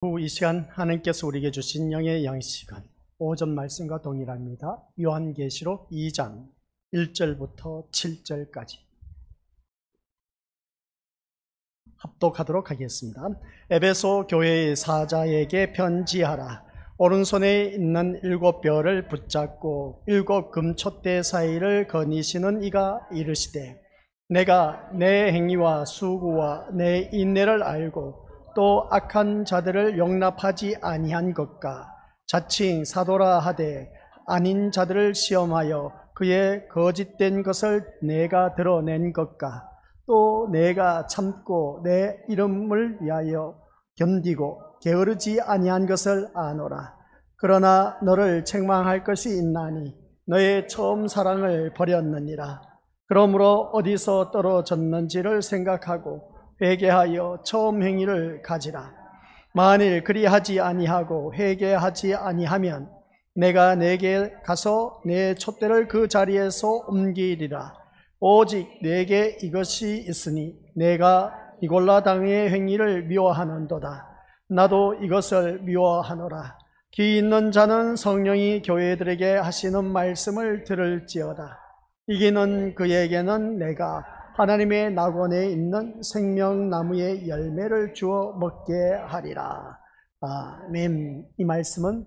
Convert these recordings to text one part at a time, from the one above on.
이 시간 하나님께서 우리에게 주신 영의 양식은 오전 말씀과 동일합니다. 요한계시록 2장 1절부터 7절까지 합독하도록 하겠습니다. 에베소 교회의 사자에게 편지하라. 오른손에 있는 7뼈를 붙잡고 7 금촛대 사이를 거니시는 이가 이르시되, 내가 내 행위와 수고와 내 인내를 알고 또 악한 자들을 용납하지 아니한 것과 자칭 사도라 하되 아닌 자들을 시험하여 그의 거짓된 것을 내가 드러낸 것과 또 내가 참고 내 이름을 위하여 견디고 게으르지 아니한 것을 아노라. 그러나 너를 책망할 것이 있나니 너의 처음 사랑을 버렸느니라. 그러므로 어디서 떨어졌는지를 생각하고 회개하여 처음 행위를 가지라. 만일 그리하지 아니하고 회개하지 아니하면 내가 내게 가서 내 촛대를 그 자리에서 옮기리라. 오직 내게 이것이 있으니 내가 니골라 당의 행위를 미워하는도다. 나도 이것을 미워하노라. 귀 있는 자는 성령이 교회들에게 하시는 말씀을 들을지어다. 이기는 그에게는 내가 하나님의 낙원에 있는 생명나무의 열매를 주어 먹게 하리라. 아멘. 이 말씀은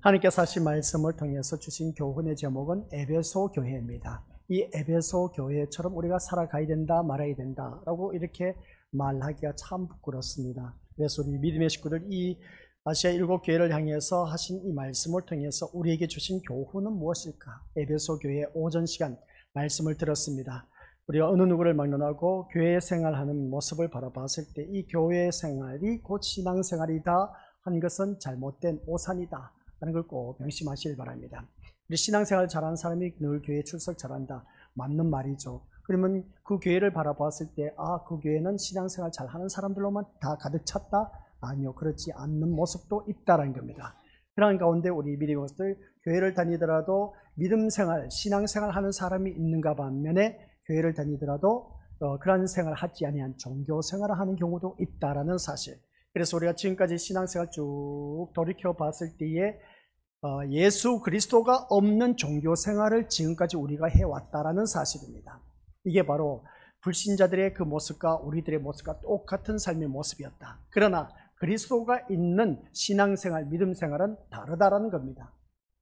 하나님께서 하신 말씀을 통해서 주신 교훈의 제목은 에베소 교회입니다. 이 에베소 교회처럼 우리가 살아가야 된다, 말아야 된다라고 이렇게 말하기가 참 부끄럽습니다. 그래서 우리 믿음의 식구들, 이 아시아 7교회를 향해서 하신 이 말씀을 통해서 우리에게 주신 교훈은 무엇일까? 에베소 교회 오전 시간 말씀을 들었습니다. 우리가 어느 누구를 막론하고 교회 생활하는 모습을 바라봤을 때 이 교회 생활이 곧 신앙생활이다 한 것은 잘못된 오산이다 라는 걸 꼭 명심하시길 바랍니다. 우리 신앙생활 잘하는 사람이 늘 교회 출석 잘한다, 맞는 말이죠. 그러면 그 교회를 바라봤을 때 그 교회는 신앙생활 잘하는 사람들로만 다 가득 찼다? 아니요, 그렇지 않는 모습도 있다라는 겁니다. 그런 가운데 우리 믿음들 교회를 다니더라도 믿음생활, 신앙생활 하는 사람이 있는가 반면에 교회를 다니더라도 그런 생활을 하지 아니한 종교생활을 하는 경우도 있다라는 사실. 그래서 우리가 지금까지 신앙생활 쭉 돌이켜 봤을 때에 예수 그리스도가 없는 종교생활을 지금까지 우리가 해왔다라는 사실입니다. 이게 바로 불신자들의 그 모습과 우리들의 모습과 똑같은 삶의 모습이었다. 그러나 그리스도가 있는 신앙생활, 믿음생활은 다르다라는 겁니다.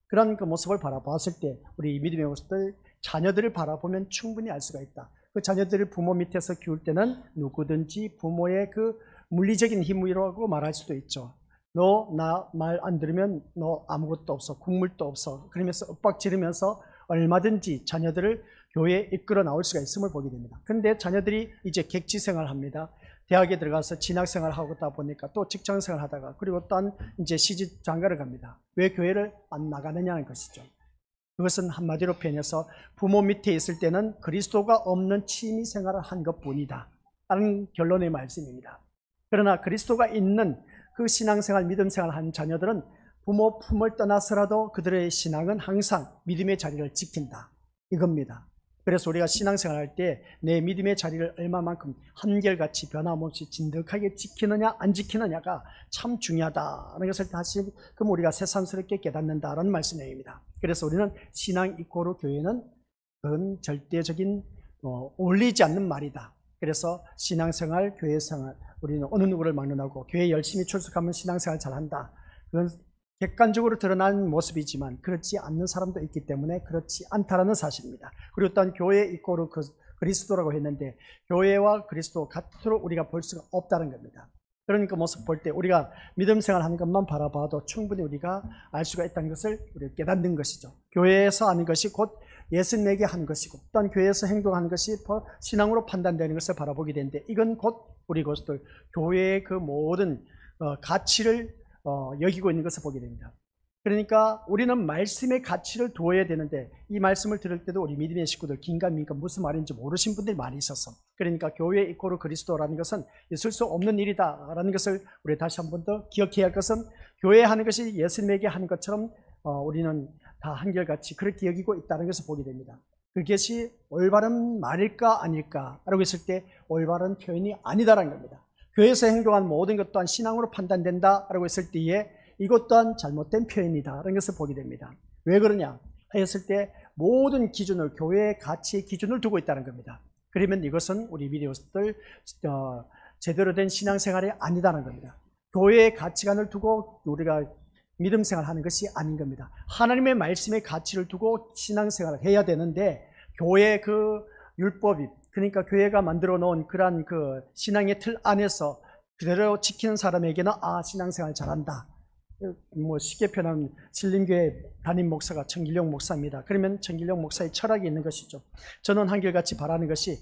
그런 그 모습을 바라봤을 때 우리 믿음의 모습들, 자녀들을 바라보면 충분히 알 수가 있다. 그 자녀들을 부모 밑에서 키울 때는 누구든지 부모의 그 물리적인 힘이라고 말할 수도 있죠. 너 나 말 안 들으면 너 아무것도 없어, 국물도 없어, 그러면서 윽박지르면서 얼마든지 자녀들을 교회에 이끌어 나올 수가 있음을 보게 됩니다. 그런데 자녀들이 이제 객지생활을 합니다. 대학에 들어가서 진학생활을 하다 보니까 또 직장생활을 하다가 그리고 또 이제 시집 장가를 갑니다. 왜 교회를 안 나가느냐는 것이죠. 그것은 한마디로 표현해서 부모 밑에 있을 때는 그리스도가 없는 취미생활을 한 것뿐이다 라는 결론의 말씀입니다. 그러나 그리스도가 있는 그 신앙생활, 믿음생활을 한 자녀들은 부모 품을 떠나서라도 그들의 신앙은 항상 믿음의 자리를 지킨다 이겁니다. 그래서 우리가 신앙생활할 때 내 믿음의 자리를 얼마만큼 한결같이 변함없이 진득하게 지키느냐 안 지키느냐가 참 중요하다는 것을 다시 그럼 우리가 새삼스럽게 깨닫는다라는 말씀입니다. 그래서 우리는 신앙 이꼬르 교회는 그건 절대적인 어울리지 않는 말이다. 그래서 신앙생활, 교회생활, 우리는 어느 누구를 막론하고 교회 열심히 출석하면 신앙생활 잘한다. 그건 객관적으로 드러난 모습이지만 그렇지 않는 사람도 있기 때문에 그렇지 않다라는 사실입니다. 그리고 또한 교회 이꼬르 그리스도라고 했는데 교회와 그리스도 같으로 우리가 볼 수가 없다는 겁니다. 그러니까 모습 볼 때 우리가 믿음 생활하는 것만 바라봐도 충분히 우리가 알 수가 있다는 것을 우리가 깨닫는 것이죠. 교회에서 하는 것이 곧 예수님에게 한 것이고 또한 교회에서 행동하는 것이 신앙으로 판단되는 것을 바라보게 되는데 이건 곧 우리 것들 교회의 그 모든 가치를 여기고 있는 것을 보게 됩니다. 그러니까 우리는 말씀의 가치를 두어야 되는데 이 말씀을 들을 때도 우리 믿음의 식구들 긴가민가 무슨 말인지 모르신 분들이 많이 있어서 그러니까 교회 이꼬르 그리스도라는 것은 있을 수 없는 일이다라는 것을 우리 다시 한 번 더 기억해야 할 것은 교회 하는 것이 예수님에게 하는 것처럼 우리는 다 한결같이 그렇게 여기고 있다는 것을 보게 됩니다. 그것이 올바른 말일까 아닐까 라고 했을 때 올바른 표현이 아니다라는 겁니다. 교회에서 행동한 모든 것 또한 신앙으로 판단된다라고 했을 때에 이것 또한 잘못된 표현이다라는 것을 보게 됩니다. 왜 그러냐 하였을 때 모든 기준을 교회의 가치의 기준을 두고 있다는 겁니다. 그러면 이것은 우리 미디어들 제대로 된 신앙생활이 아니다는 겁니다. 교회의 가치관을 두고 우리가 믿음 생활하는 것이 아닌 겁니다. 하나님의 말씀의 가치를 두고 신앙생활을 해야 되는데 교회의 그 율법이 그러니까 교회가 만들어 놓은 그러한 그 신앙의 틀 안에서 그대로 지키는 사람에게는 신앙생활 잘한다. 뭐 쉽게 표현하면 신림교회 담임 목사가 정길용 목사입니다. 그러면 정길용 목사의 철학이 있는 것이죠. 저는 한결같이 바라는 것이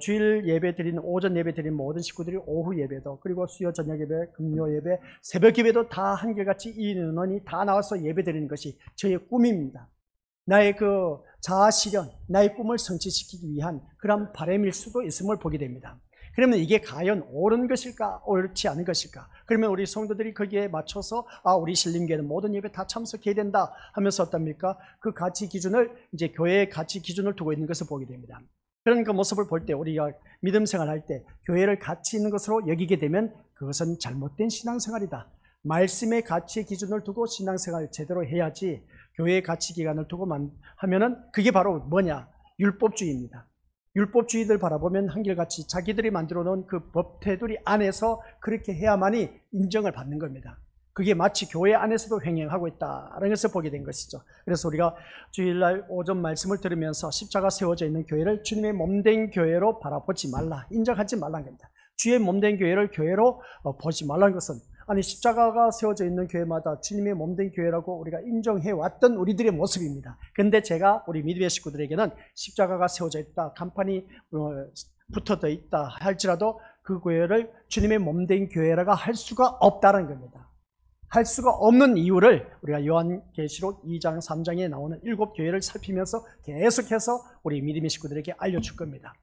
주일 예배 드리는 오전 예배 드리는 모든 식구들이 오후 예배도 그리고 수요 저녁 예배, 금요 예배, 새벽 예배도 다 한결같이 이 인원이 다 나와서 예배 드리는 것이 저의 꿈입니다. 나의 그 자아 실현, 나의 꿈을 성취시키기 위한 그런 바람일 수도 있음을 보게 됩니다. 그러면 이게 과연 옳은 것일까 옳지 않은 것일까? 그러면 우리 성도들이 거기에 맞춰서 우리 신림교회는 모든 예배 다 참석해야 된다 하면서 어떻습니까? 그 가치 기준을 이제 교회의 가치 기준을 두고 있는 것을 보게 됩니다. 그런 그 모습을 볼 때 우리가 믿음 생활할 때 교회를 가치 있는 것으로 여기게 되면 그것은 잘못된 신앙생활이다. 말씀의 가치 기준을 두고 신앙생활을 제대로 해야지 교회의 가치 기간을 두고 하면은 그게 바로 뭐냐? 율법주의입니다. 율법주의들 바라보면 한결같이 자기들이 만들어 놓은 그 법 테두리 안에서 그렇게 해야만이 인정을 받는 겁니다. 그게 마치 교회 안에서도 횡행하고 있다는 것을 보게 된 것이죠. 그래서 우리가 주일날 오전 말씀을 들으면서 십자가 세워져 있는 교회를 주님의 몸된 교회로 바라보지 말라, 인정하지 말라는 겁니다. 주의 몸된 교회를 교회로 보지 말라는 것은 아니 십자가가 세워져 있는 교회마다 주님의 몸된 교회라고 우리가 인정해왔던 우리들의 모습입니다. 그런데 제가 우리 믿음의 식구들에게는 십자가가 세워져 있다, 간판이 붙어져 있다 할지라도 그 교회를 주님의 몸된 교회라고 할 수가 없다는 겁니다. 할 수가 없는 이유를 우리가 요한계시록 2장 3장에 나오는 7교회를 살피면서 계속해서 우리 믿음의 식구들에게 알려줄 겁니다.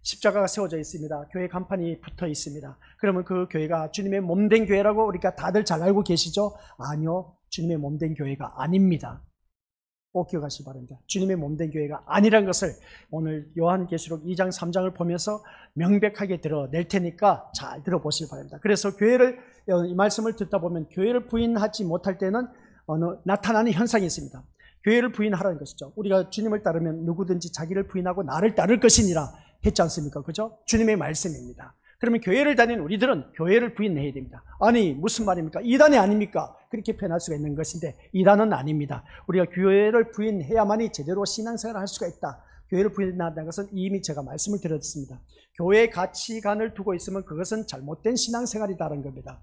십자가가 세워져 있습니다. 교회 간판이 붙어 있습니다. 그러면 그 교회가 주님의 몸된 교회라고 우리가 다들 잘 알고 계시죠? 아니요, 주님의 몸된 교회가 아닙니다. 꼭 기억하시기 바랍니다. 주님의 몸된 교회가 아니란 것을 오늘 요한계시록 2장 3장을 보면서 명백하게 드러낼 테니까 잘 들어보시기 바랍니다. 그래서 교회를 이 말씀을 듣다 보면 교회를 부인하지 못할 때는 나타나는 현상이 있습니다. 교회를 부인하라는 것이죠. 우리가 주님을 따르면 누구든지 자기를 부인하고 나를 따를 것이니라 했지 않습니까? 그죠? 주님의 말씀입니다. 그러면 교회를 다니는 우리들은 교회를 부인해야 됩니다. 아니 무슨 말입니까? 이단이 아닙니까? 그렇게 표현할 수가 있는 것인데 이단은 아닙니다. 우리가 교회를 부인해야만이 제대로 신앙생활을 할 수가 있다. 교회를 부인한다는 것은 이미 제가 말씀을 드렸습니다. 교회의 가치관을 두고 있으면 그것은 잘못된 신앙생활이다라는 겁니다.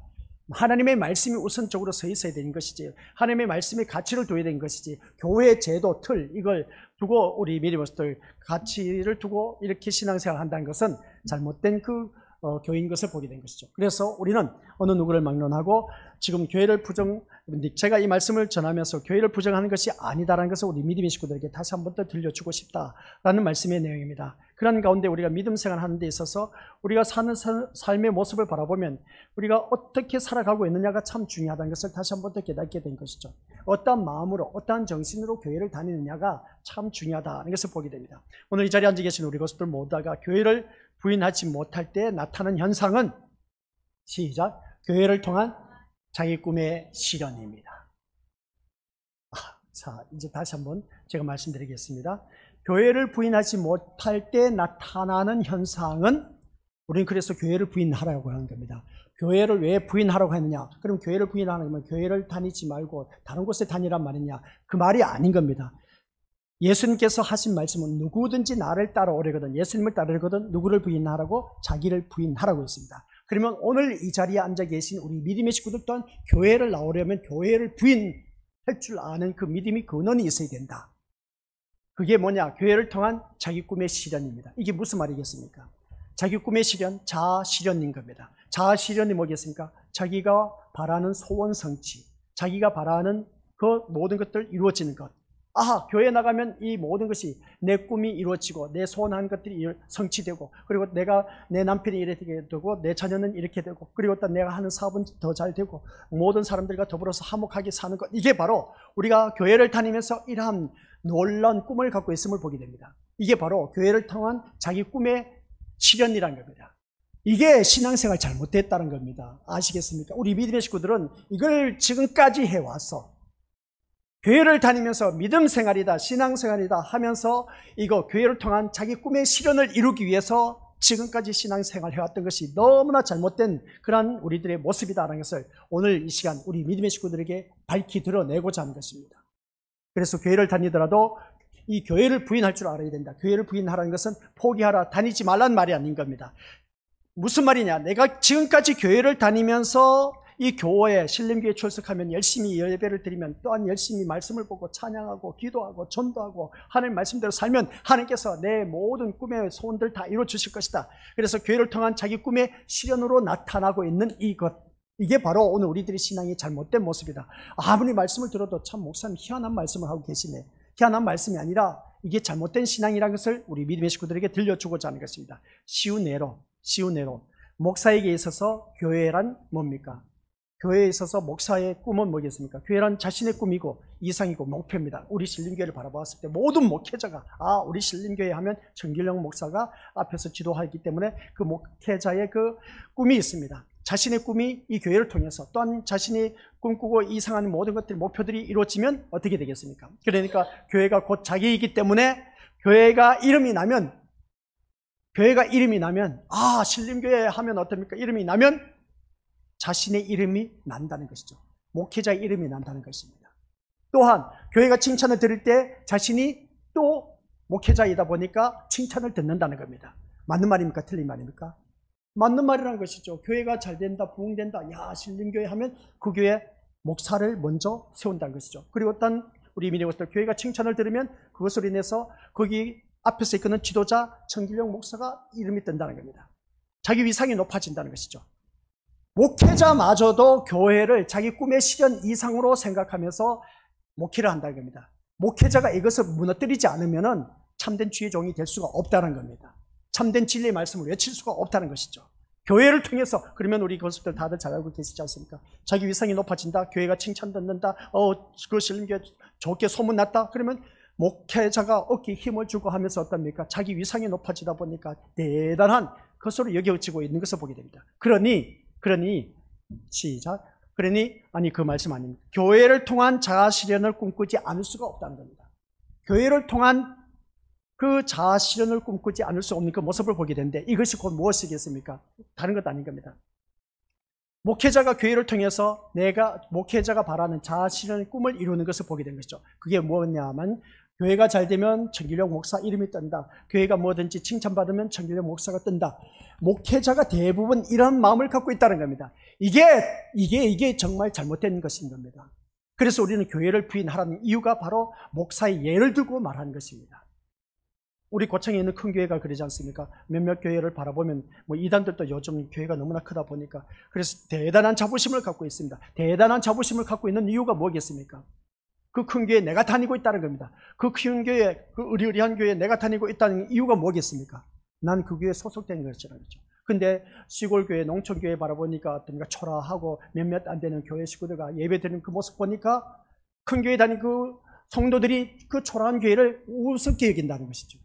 하나님의 말씀이 우선적으로 서 있어야 되는 것이지, 하나님의 말씀의 가치를 둬야 되는 것이지, 교회의 제도, 틀 이걸 두고 우리 믿음으로들 가치를 두고 이렇게 신앙생활을 한다는 것은 잘못된 교회인 것을 보게 된 것이죠. 그래서 우리는 어느 누구를 막론하고 지금 교회를 제가 이 말씀을 전하면서 교회를 부정하는 것이 아니다라는 것을 우리 믿음의 식구들에게 다시 한 번 더 들려주고 싶다라는 말씀의 내용입니다. 그런 가운데 우리가 믿음 생활하는 데 있어서 우리가 사는 삶의 모습을 바라보면 우리가 어떻게 살아가고 있느냐가 참 중요하다는 것을 다시 한 번 더 깨닫게 된 것이죠. 어떠한 마음으로 어떠한 정신으로 교회를 다니느냐가 참 중요하다는 것을 보게 됩니다. 오늘 이 자리에 앉아 계신 우리 것들 모두가 교회를 부인하지 못할 때 나타나는 현상은 시작, 교회를 통한 자기 꿈의 실현입니다. 자, 이제 다시 한번 제가 말씀드리겠습니다. 교회를 부인하지 못할 때 나타나는 현상은 우리는 그래서 교회를 부인하라고 하는 겁니다. 교회를 왜 부인하라고 했느냐? 그럼 교회를 부인하는 거면 교회를 다니지 말고 다른 곳에 다니란 말이냐? 그 말이 아닌 겁니다. 예수님께서 하신 말씀은 누구든지 나를 따라오려거든, 예수님을 따르려거든 누구를 부인하라고? 자기를 부인하라고 했습니다. 그러면 오늘 이 자리에 앉아 계신 우리 믿음의 식구들 또한 교회를 나오려면 교회를 부인할 줄 아는 그 믿음이 근원이 있어야 된다. 그게 뭐냐? 교회를 통한 자기 꿈의 실현입니다. 이게 무슨 말이겠습니까? 자기 꿈의 실현, 자아 실현인 겁니다. 자아 실현이 뭐겠습니까? 자기가 바라는 소원 성취, 자기가 바라는 그 모든 것들 이루어지는 것. 교회 나가면 이 모든 것이 내 꿈이 이루어지고 내 소원한 것들이 성취되고, 그리고 내 남편이 이렇게 되고 내 자녀는 이렇게 되고, 그리고 또 내가 하는 사업은 더 잘 되고 모든 사람들과 더불어서 화목하게 사는 것. 이게 바로 우리가 교회를 다니면서 이러한 놀라운 꿈을 갖고 있음을 보게 됩니다. 이게 바로 교회를 통한 자기 꿈의 실현이라는 겁니다. 이게 신앙생활 잘못됐다는 겁니다. 아시겠습니까? 우리 믿음의 식구들은 이걸 지금까지 해왔어. 교회를 다니면서 믿음 생활이다, 신앙생활이다 하면서 이거 교회를 통한 자기 꿈의 실현을 이루기 위해서 지금까지 신앙생활 해왔던 것이 너무나 잘못된 그런 우리들의 모습이다라는 것을 오늘 이 시간 우리 믿음의 식구들에게 밝히 드러내고자 하는 것입니다. 그래서 교회를 다니더라도 이 교회를 부인할 줄 알아야 된다. 교회를 부인하라는 것은 포기하라, 다니지 말라는 말이 아닌 겁니다. 무슨 말이냐? 내가 지금까지 교회를 다니면서 이 교회에 신림교회에 출석하면 열심히 예배를 드리면 또한 열심히 말씀을 보고 찬양하고 기도하고 전도하고 하나님 말씀대로 살면 하나님께서 내 모든 꿈의 소원들 다 이루어 주실 것이다. 그래서 교회를 통한 자기 꿈의 실현으로 나타나고 있는 이것, 이게 바로 오늘 우리들의 신앙이 잘못된 모습이다. 아무리 말씀을 들어도 참 목사님 희한한 말씀을 하고 계시네. 희한한 말씀이 아니라 이게 잘못된 신앙이라는 것을 우리 믿음의 식구들에게 들려주고자 하는 것입니다. 쉬운 예로 목사에게 있어서 교회란 뭡니까? 교회에 있어서 목사의 꿈은 뭐겠습니까? 교회란 자신의 꿈이고 이상이고 목표입니다. 우리 신림교회를 바라보았을 때 모든 목회자가 우리 신림교회 하면 정길영 목사가 앞에서 지도하기 때문에 그 목회자의 그 꿈이 있습니다. 자신의 꿈이 이 교회를 통해서 또한 자신이 꿈꾸고 이상한 모든 것들, 목표들이 이루어지면 어떻게 되겠습니까? 그러니까 교회가 곧 자기이기 때문에 교회가 이름이 나면 신림교회 하면 어떻습니까? 이름이 나면 자신의 이름이 난다는 것이죠. 목회자의 이름이 난다는 것입니다. 또한 교회가 칭찬을 들을 때 자신이 또 목회자이다 보니까 칭찬을 듣는다는 겁니다. 맞는 말입니까? 틀린 말입니까? 맞는 말이라는 것이죠. 교회가 잘 된다, 부흥된다. 야, 신림교회 하면 그 교회 목사를 먼저 세운다는 것이죠. 그리고 어떤 우리 믿음들 교회가 칭찬을 들으면 그것으로 인해서 거기 앞에서 이끄는 지도자 정길영 목사가 이름이 뜬다는 겁니다. 자기 위상이 높아진다는 것이죠. 목회자마저도 교회를 자기 꿈의 실현 이상으로 생각하면서 목회를 한다는 겁니다. 목회자가 이것을 무너뜨리지 않으면 참된 주의 종이 될 수가 없다는 겁니다. 참된 진리의 말씀을 외칠 수가 없다는 것이죠. 교회를 통해서, 그러면 우리 교수들 다들 잘 알고 계시지 않습니까? 자기 위상이 높아진다, 교회가 칭찬받는다, 그 신림교회 좋게 소문났다, 그러면 목회자가 어깨에 힘을 주고 하면서 어떻습니까? 자기 위상이 높아지다 보니까 대단한 것으로 여겨지고 있는 것을 보게 됩니다. 그러니 그 말씀 아닙니다. 교회를 통한 자아 실현을 꿈꾸지 않을 수가 없다는 겁니다. 교회를 통한 그 자아 실현을 꿈꾸지 않을 수 없는 그 모습을 보게 되는데 이것이 곧 무엇이겠습니까? 다른 것 아닌 겁니다. 목회자가 교회를 통해서 목회자가 바라는 자아 실현의 꿈을 이루는 것을 보게 된 것이죠. 그게 뭐냐면 교회가 잘 되면 정길영 목사 이름이 뜬다. 교회가 뭐든지 칭찬받으면 정길영 목사가 뜬다. 목회자가 대부분 이런 마음을 갖고 있다는 겁니다. 이게 정말 잘못된 것인 겁니다. 그래서 우리는 교회를 부인하라는 이유가 바로 목사의 예를 들고 말하는 것입니다. 우리 고창에 있는 큰 교회가 그러지 않습니까? 몇몇 교회를 바라보면 이단들도 요즘 교회가 너무나 크다 보니까 그래서 대단한 자부심을 갖고 있습니다. 대단한 자부심을 갖고 있는 이유가 뭐겠습니까? 그 큰 교회에 내가 다니고 있다는 겁니다. 그 큰 교회, 그 의리의리한 교회에 내가 다니고 있다는 이유가 뭐겠습니까? 난 그 교회에 소속된 것이라는 거죠. 근데 시골교회, 농촌교회 바라보니까 어떤가 초라하고 몇몇 안 되는 교회 식구들과 예배 드리는 그 모습 보니까 큰 교회 다니는 그 성도들이 그 초라한 교회를 우습게 여긴다는 것이죠.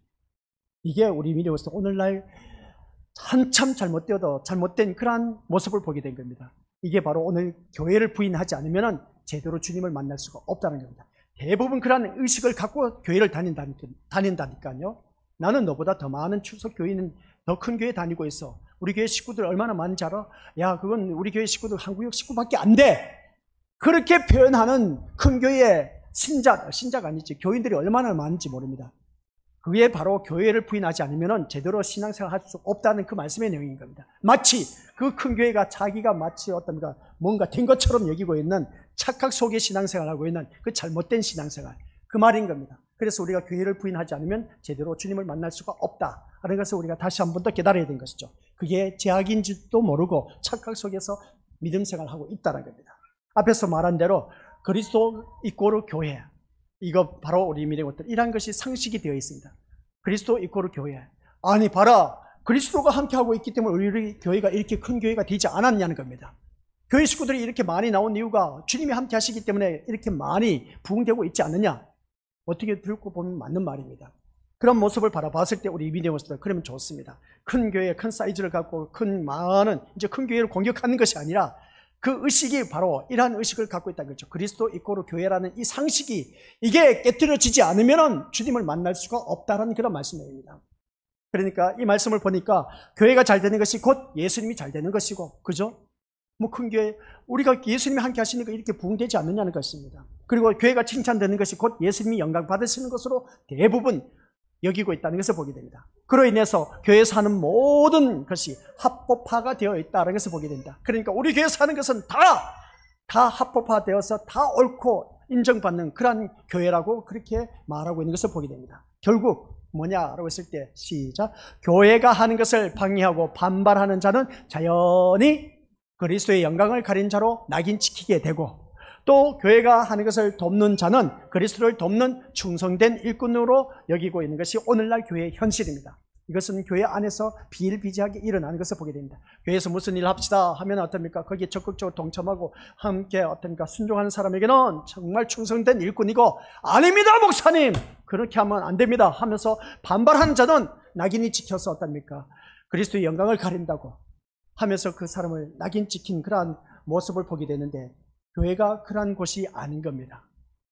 이게 우리 믿음으로서 오늘날 한참 잘못된 그러한 모습을 보게 된 겁니다. 이게 바로 오늘 교회를 부인하지 않으면 제대로 주님을 만날 수가 없다는 겁니다. 대부분 그러한 의식을 갖고 교회를 다닌다니까요. 나는 너보다 더 많은 출석 교회는 더 큰 교회 다니고 있어. 우리 교회 식구들 얼마나 많은지 알아? 야, 그건 우리 교회 식구들 한국역 식구밖에 안 돼. 그렇게 표현하는 큰 교회의 신자가 아니지 교인들이 얼마나 많은지 모릅니다. 그게 바로 교회를 부인하지 않으면 제대로 신앙생활 할 수 없다는 그 말씀의 내용인 겁니다. 마치 그 큰 교회가 자기가 마치 어떤가 뭔가 된 것처럼 여기고 있는 착각 속의 신앙생활을 하고 있는 그 잘못된 신앙생활, 그 말인 겁니다. 그래서 우리가 교회를 부인하지 않으면 제대로 주님을 만날 수가 없다 하는 것을 우리가 다시 한 번 더 깨달아야 되는 것이죠. 그게 제약인지도 모르고 착각 속에서 믿음 생활을 하고 있다는 겁니다. 앞에서 말한 대로 그리스도 이꼬르 교회, 이거 바로 우리 믿음의 것들, 이런 것이 상식이 되어 있습니다. 그리스도 이꼬르 교회. 아니 봐라, 그리스도가 함께하고 있기 때문에 우리 교회가 이렇게 큰 교회가 되지 않았냐는 겁니다. 교회 식구들이 이렇게 많이 나온 이유가 주님이 함께 하시기 때문에 이렇게 많이 부흥되고 있지 않느냐? 어떻게 들고 보면 맞는 말입니다. 그런 모습을 바라봤을 때 우리 믿음의 모습들 그러면 좋습니다. 큰 교회, 큰 사이즈를 갖고 큰 교회를 공격하는 것이 아니라 그 의식이 바로 이러한 의식을 갖고 있다는 거죠. 그리스도 이꼬르 교회라는 이 상식이 이게 깨트려지지 않으면 주님을 만날 수가 없다라는 그런 말씀입니다. 그러니까 이 말씀을 보니까 교회가 잘 되는 것이 곧 예수님이 잘 되는 것이고, 그죠? 뭐 큰 교회, 우리가 예수님이 함께 하시니까 이렇게 부흥되지 않느냐는 것입니다. 그리고 교회가 칭찬되는 것이 곧 예수님이 영광 받으시는 것으로 대부분 여기고 있다는 것을 보게 됩니다. 그로 인해서 교회에서 하는 모든 것이 합법화가 되어 있다는 것을 보게 됩니다. 그러니까 우리 교회에서 하는 것은 다 합법화되어서 다 옳고 인정받는 그러한 교회라고 그렇게 말하고 있는 것을 보게 됩니다. 결국 뭐냐라고 했을 때 시작. 교회가 하는 것을 방해하고 반발하는 자는 자연히 그리스도의 영광을 가린 자로 낙인 찍히게 되고, 또 교회가 하는 것을 돕는 자는 그리스도를 돕는 충성된 일꾼으로 여기고 있는 것이 오늘날 교회의 현실입니다. 이것은 교회 안에서 비일비재하게 일어나는 것을 보게 됩니다. 교회에서 무슨 일 합시다 하면 어떻습니까? 거기에 적극적으로 동참하고 함께 어떻습니까? 순종하는 사람에게는 정말 충성된 일꾼이고, 아닙니다 목사님 그렇게 하면 안 됩니다 하면서 반발하는 자는 낙인이 찍혀서 어떻습니까? 그리스도의 영광을 가린다고 하면서 그 사람을 낙인 찍힌 그러한 모습을 보게 되는데, 교회가 그러한 곳이 아닌 겁니다.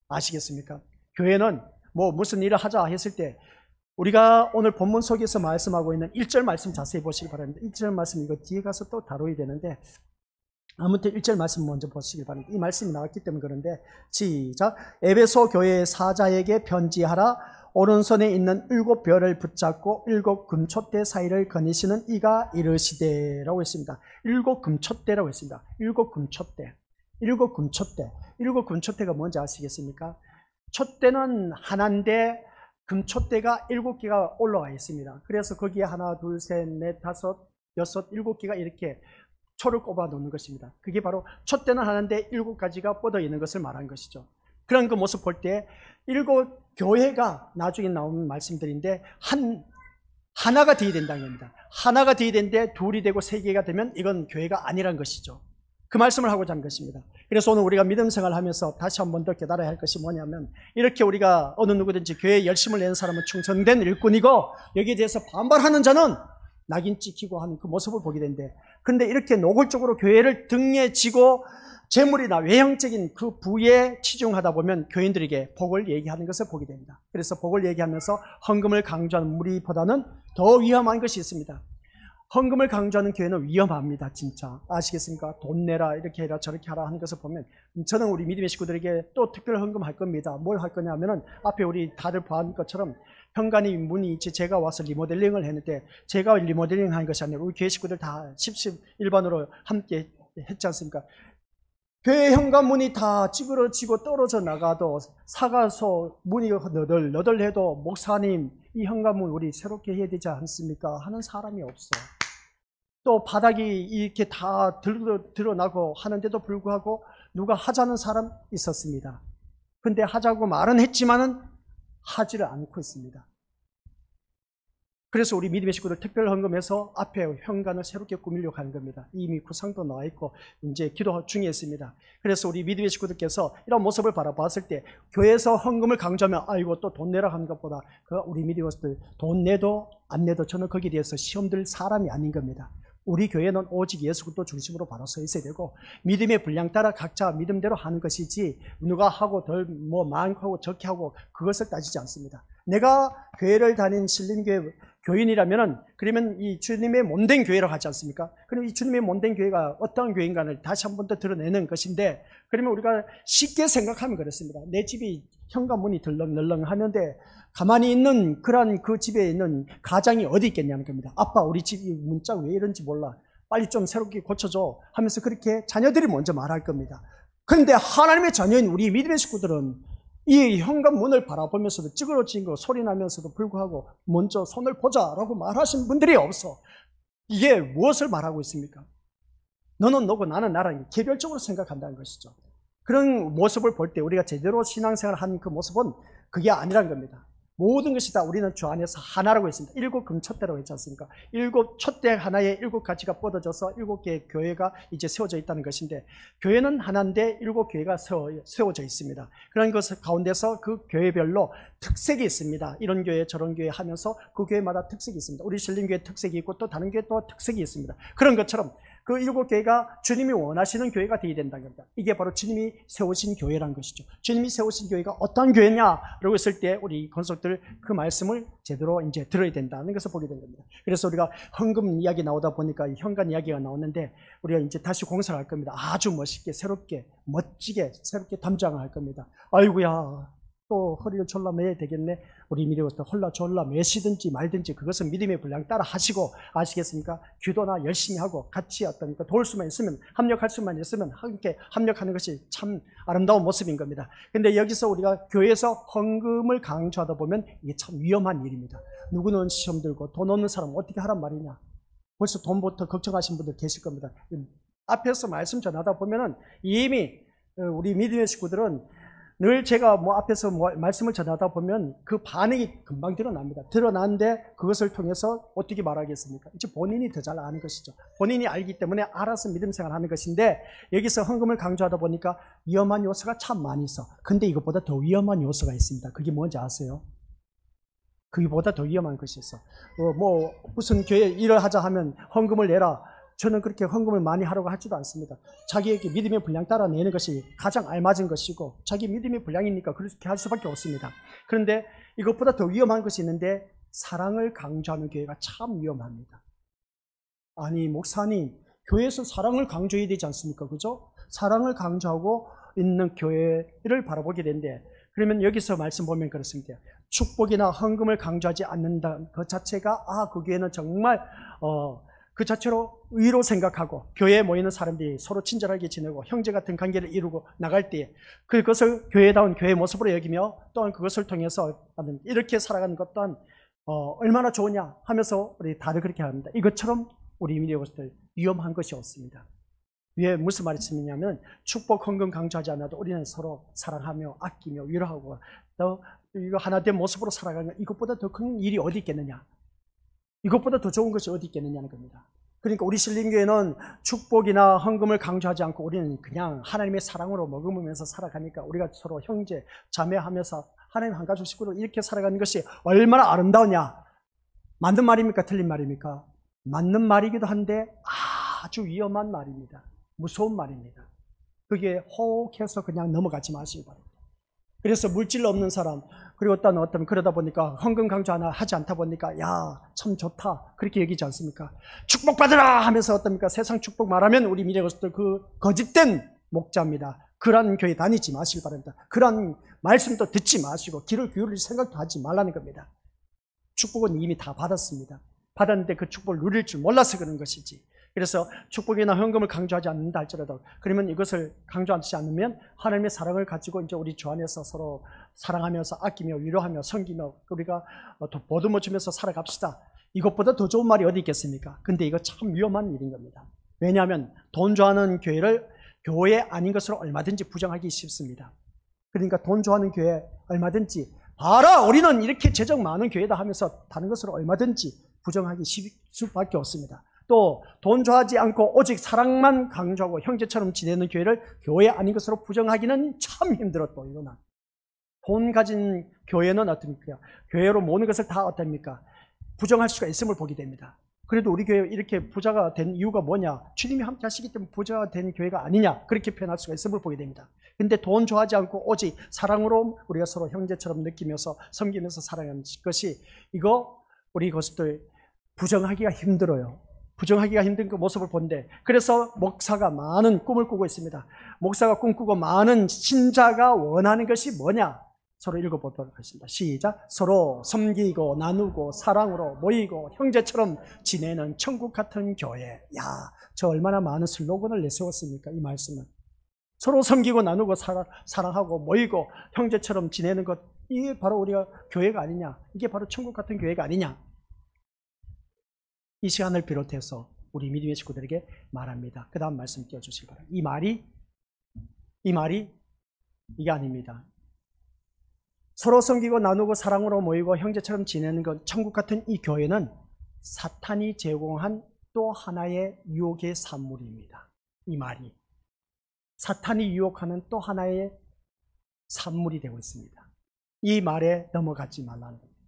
아시겠습니까? 교회는 뭐 무슨 일을 하자 했을 때 우리가 오늘 본문 속에서 말씀하고 있는 1절 말씀 자세히 보시기 바랍니다. 1절 말씀 이거 뒤에 가서 또 다뤄야 되는데, 아무튼 1절 말씀 먼저 보시기 바랍니다. 이 말씀이 나왔기 때문에 그런데 시작. 에베소 교회의 사자에게 편지하라. 오른손에 있는 7별을 붙잡고 7 금촛대 사이를 거니시는 이가 이르시되라고 했습니다. 7 금촛대라고 했습니다. 7 금촛대. 7 금촛대. 7 금촛대가 뭔지 아시겠습니까? 촛대는 하나인데 금촛대가 7개가 올라와 있습니다. 그래서 거기에 하나, 둘, 셋, 넷, 다섯, 여섯, 7개가 이렇게 초를 꼽아 놓는 것입니다. 그게 바로 촛대는 하나인데 7가지가 뻗어 있는 것을 말한 것이죠. 그런 그 모습 볼 때 7 교회가 나중에 나오는 말씀들인데 하나가 되어야 된다는 겁니다. 하나가 되어야 되는데 둘이 되고 3개가 되면 이건 교회가 아니란 것이죠. 그 말씀을 하고자 하는 것입니다. 그래서 오늘 우리가 믿음 생활을 하면서 다시 한 번 더 깨달아야 할 것이 뭐냐면, 이렇게 우리가 어느 누구든지 교회에 열심을 내는 사람은 충성된 일꾼이고, 여기에 대해서 반발하는 자는 낙인 찍히고 하는 그 모습을 보게 되는데, 그런데 이렇게 노골적으로 교회를 등에 지고 재물이나 외형적인 그 부에 치중하다 보면 교인들에게 복을 얘기하는 것을 보게 됩니다. 그래서 복을 얘기하면서 헌금을 강조하는 무리보다는 더 위험한 것이 있습니다. 헌금을 강조하는 교회는 위험합니다. 진짜 아시겠습니까? 돈 내라, 이렇게 해라, 저렇게 하라 하는 것을 보면, 저는 우리 믿음의 식구들에게 또 특별 헌금할 겁니다. 뭘 할 거냐 하면은 앞에 우리 다들 본 것처럼 현관이 문이 있지, 제가 와서 리모델링을 했는데, 제가 리모델링 한 것이 아니라 우리 교회 식구들 다 10일반으로 함께 했지 않습니까? 교회 현관 문이 다 찌그러지고 떨어져 나가도, 사가서 문이 너덜너덜해도 목사님 이 현관문 우리 새롭게 해야 되지 않습니까? 하는 사람이 없어. 또 바닥이 이렇게 다 드러나고 하는데도 불구하고 누가 하자는 사람 있었습니다. 근데 하자고 말은 했지만은 하지를 않고 있습니다. 그래서 우리 믿음의 식구들 특별 헌금해서 앞에 현관을 새롭게 꾸미려고 하는 겁니다. 이미 구상도 나와 있고 이제 기도 중에 있습니다. 그래서 우리 믿음의 식구들께서 이런 모습을 바라봤을 때, 교회에서 헌금을 강조하면 아이고 또 돈 내라 하는 것보다 우리 믿음의 식구들 돈 내도 안 내도 저는 거기에 대해서 시험 들 사람이 아닌 겁니다. 우리 교회는 오직 예수 그리스도 중심으로 바로 서 있어야 되고, 믿음의 분량 따라 각자 믿음대로 하는 것이지, 누가 하고 덜 뭐 많고 적게 하고 그것을 따지지 않습니다. 내가 교회를 다닌 신림교회 교인이라면은, 그러면 이 주님의 몸된 교회라고 하지 않습니까? 그럼 이 주님의 몸된 교회가 어떠한 교회인가를 다시 한 번 더 드러내는 것인데, 그러면 우리가 쉽게 생각하면 그렇습니다. 내 집이 현관문이 덜렁덜렁 하는데 가만히 있는 그런 그 집에 있는 가장이 어디 있겠냐는 겁니다. 아빠 우리 집이 문자 왜 이런지 몰라, 빨리 좀 새롭게 고쳐줘 하면서 그렇게 자녀들이 먼저 말할 겁니다. 그런데 하나님의 자녀인 우리 믿음의 식구들은 이 현관문을 바라보면서도 찌그러진 거 소리 나면서도 불구하고 먼저 손을 보자라고 말하신 분들이 없어. 이게 무엇을 말하고 있습니까? 너는 너고 나는 나라는 개별적으로 생각한다는 것이죠. 그런 모습을 볼 때 우리가 제대로 신앙생활을 하는 그 모습은 그게 아니란 겁니다. 모든 것이 다 우리는 주 안에서 하나라고 했습니다. 7금촛대라고 했지 않습니까? 7촛대 하나에 7가지가 뻗어져서 7개의 교회가 이제 세워져 있다는 것인데, 교회는 하나인데 7교회가 세워져 있습니다. 그런 것 가운데서 그 교회별로 특색이 있습니다. 이런 교회 저런 교회 하면서 그 교회마다 특색이 있습니다. 우리 신림교회 특색이 있고 또 다른 교회 또 특색이 있습니다. 그런 것처럼 그 7교회가 주님이 원하시는 교회가 되어야 된다는 겁니다. 이게 바로 주님이 세우신 교회라는 것이죠. 주님이 세우신 교회가 어떤 교회냐라고 했을 때 우리 권속들 그 말씀을 제대로 이제 들어야 된다는 것을 보게 된 겁니다. 그래서 우리가 헌금 이야기 나오다 보니까 현관 이야기가 나오는데, 우리가 이제 다시 공사를 할 겁니다. 아주 멋있게 새롭게 멋지게 새롭게 담장을 할 겁니다. 아이고야, 또 허리를 졸라 매야 되겠네. 우리 미리 졸라 매시든지 말든지 그것은 믿음의 분량 따라 하시고, 아시겠습니까? 기도나 열심히 하고 같이 도울 수만 있으면, 합력할 수만 있으면 함께 합력하는 것이 참 아름다운 모습인 겁니다. 근데 여기서 우리가 교회에서 헌금을 강조하다 보면 이게 참 위험한 일입니다. 누구는 시험 들고 돈 없는 사람 어떻게 하란 말이냐. 벌써 돈부터 걱정하신 분들 계실 겁니다. 앞에서 말씀 전하다 보면은 이미 우리 믿음의 식구들은 늘 제가 앞에서 말씀을 전하다 보면 그 반응이 금방 드러납니다. 드러나는데 그것을 통해서 어떻게 말하겠습니까? 이제 본인이 더 잘 아는 것이죠. 본인이 알기 때문에 알아서 믿음 생활하는 것인데, 여기서 헌금을 강조하다 보니까 위험한 요소가 참 많이 있어. 근데 이것보다 더 위험한 요소가 있습니다. 그게 뭔지 아세요? 그게보다 더 위험한 것이 있어. 무슨 교회 일을 하자 하면 헌금을 내라. 저는 그렇게 헌금을 많이 하려고 하지도 않습니다. 자기에게 믿음의 분량 따라 내는 것이 가장 알맞은 것이고, 자기 믿음의 분량이니까 그렇게 할 수밖에 없습니다. 그런데 이것보다 더 위험한 것이 있는데, 사랑을 강조하는 교회가 참 위험합니다. 아니 목사님, 교회에서 사랑을 강조해야 되지 않습니까? 그죠? 사랑을 강조하고 있는 교회를 바라보게 되는데, 그러면 여기서 말씀 보면 그렇습니다. 축복이나 헌금을 강조하지 않는다 그 자체가 그 교회는 정말 그 자체로 의로 생각하고, 교회에 모이는 사람들이 서로 친절하게 지내고 형제 같은 관계를 이루고 나갈 때 그것을 교회다운 교회의 모습으로 여기며, 또한 그것을 통해서 이렇게 살아가는 것 또한 얼마나 좋으냐 하면서 우리 다들 그렇게 합니다. 이것처럼 우리 믿음의 위험한 것이 없습니다. 왜 무슨 말씀이냐면, 축복 헌금 강조하지 않아도 우리는 서로 사랑하며 아끼며 위로하고 또 이거 하나된 모습으로 살아가는, 이것보다 더 큰 일이 어디 있겠느냐, 이것보다 더 좋은 것이 어디 있겠느냐는 겁니다. 그러니까 우리 신림교회는 축복이나 헌금을 강조하지 않고 우리는 그냥 하나님의 사랑으로 머금으면서 살아가니까, 우리가 서로 형제 자매하면서 하나님 한 가족 식구로 이렇게 살아가는 것이 얼마나 아름다우냐. 맞는 말입니까? 틀린 말입니까? 맞는 말이기도 한데 아주 위험한 말입니다. 무서운 말입니다. 그게 혹해서 그냥 넘어가지 마시기 바랍니다. 그래서 물질 없는 사람, 그리고 어떤 그러다 보니까 헌금 강조 하나 하지 않다 보니까 참 좋다 그렇게 얘기하지 않습니까? 축복받으라 하면서 어떻습니까? 세상 축복 말하면 우리 미래고스들 그 거짓된 목자입니다. 그런 교회 다니지 마시기 바랍니다. 그런 말씀도 듣지 마시고 귀를 기울일 생각도 하지 말라는 겁니다. 축복은 이미 다 받았습니다. 받았는데 그 축복을 누릴 줄 몰라서 그런 것이지. 그래서 축복이나 헌금을 강조하지 않는다 할지라도, 그러면 이것을 강조하지 않으면 하나님의 사랑을 가지고 이제 우리 주 안에서 서로 사랑하면서 아끼며 위로하며 섬기며 우리가 보듬어 주면서 살아갑시다. 이것보다 더 좋은 말이 어디 있겠습니까? 근데 이거 참 위험한 일인 겁니다. 왜냐하면 돈 좋아하는 교회를 교회 아닌 것으로 얼마든지 부정하기 쉽습니다. 그러니까 돈 좋아하는 교회 얼마든지 봐라 우리는 이렇게 재정 많은 교회다 하면서 다른 것으로 얼마든지 부정하기 쉽을 수밖에 없습니다. 또 돈 좋아하지 않고 오직 사랑만 강조하고 형제처럼 지내는 교회를 교회 아닌 것으로 부정하기는 참 힘들어. 또 이거는 돈 가진 교회는 어떻습니까? 교회로 모든 것을 다 어떻습니까? 부정할 수가 있음을 보게 됩니다. 그래도 우리 교회 이렇게 부자가 된 이유가 뭐냐? 주님이 함께 하시기 때문에 부자가 된 교회가 아니냐? 그렇게 표현할 수가 있음을 보게 됩니다. 근데 돈 좋아하지 않고 오직 사랑으로 우리가 서로 형제처럼 느끼면서 섬기면서 살아가는 것이, 이거 우리 것들 부정하기가 힘들어요. 부정하기가 힘든 그 모습을 본데, 그래서 목사가 많은 꿈을 꾸고 있습니다. 목사가 꿈꾸고 많은 신자가 원하는 것이 뭐냐? 서로 읽어보도록 하겠습니다. 시작. 서로 섬기고 나누고 사랑으로 모이고 형제처럼 지내는 천국 같은 교회. 저 얼마나 많은 슬로건을 내세웠습니까? 이 말씀은. 서로 섬기고 나누고 사랑하고 모이고 형제처럼 지내는 것, 이게 바로 우리가 교회가 아니냐? 이게 바로 천국 같은 교회가 아니냐? 이 시간을 비롯해서 우리 믿음의 식구들에게 말합니다. 그 다음 말씀 띄워주시기 바랍니다. 이 말이 이게 아닙니다. 서로 섬기고 나누고 사랑으로 모이고 형제처럼 지내는 것, 천국 같은 이 교회는 사탄이 제공한 또 하나의 유혹의 산물입니다. 이 말이 사탄이 유혹하는 또 하나의 산물이 되고 있습니다. 이 말에 넘어가지 말라는 겁니다.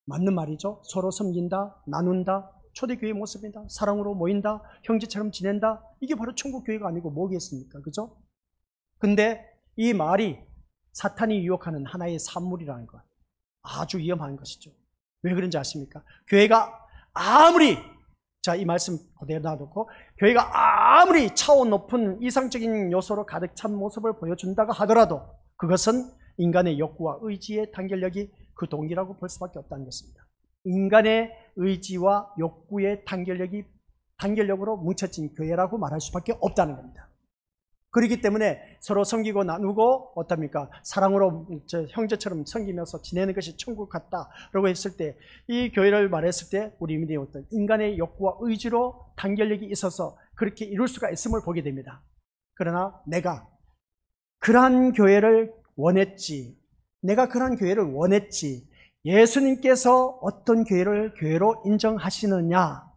맞는 말이죠. 서로 섬긴다, 나눈다, 초대교회 모습이다, 사랑으로 모인다, 형제처럼 지낸다. 이게 바로 천국교회가 아니고 뭐겠습니까? 그죠? 근데 이 말이 사탄이 유혹하는 하나의 산물이라는 것, 아주 위험한 것이죠. 왜 그런지 아십니까? 교회가 아무리, 자, 이 말씀 그대로 놔두고, 교회가 아무리 차원 높은 이상적인 요소로 가득 찬 모습을 보여준다고 하더라도 그것은 인간의 욕구와 의지의 단결력이 그 동기라고 볼 수밖에 없다는 것입니다. 인간의 의지와 욕구의 단결력으로 뭉쳐진 교회라고 말할 수밖에 없다는 겁니다. 그렇기 때문에 서로 섬기고 나누고 어떻습니까? 사랑으로 형제처럼 섬기면서 지내는 것이 천국 같다라고 했을 때, 이 교회를 말했을 때 우리 믿음의 어떤 인간의 욕구와 의지로 단결력이 있어서 그렇게 이룰 수가 있음을 보게 됩니다. 그러나 내가 그러한 교회를 원했지, 예수님께서 어떤 교회를 교회로 인정하시느냐?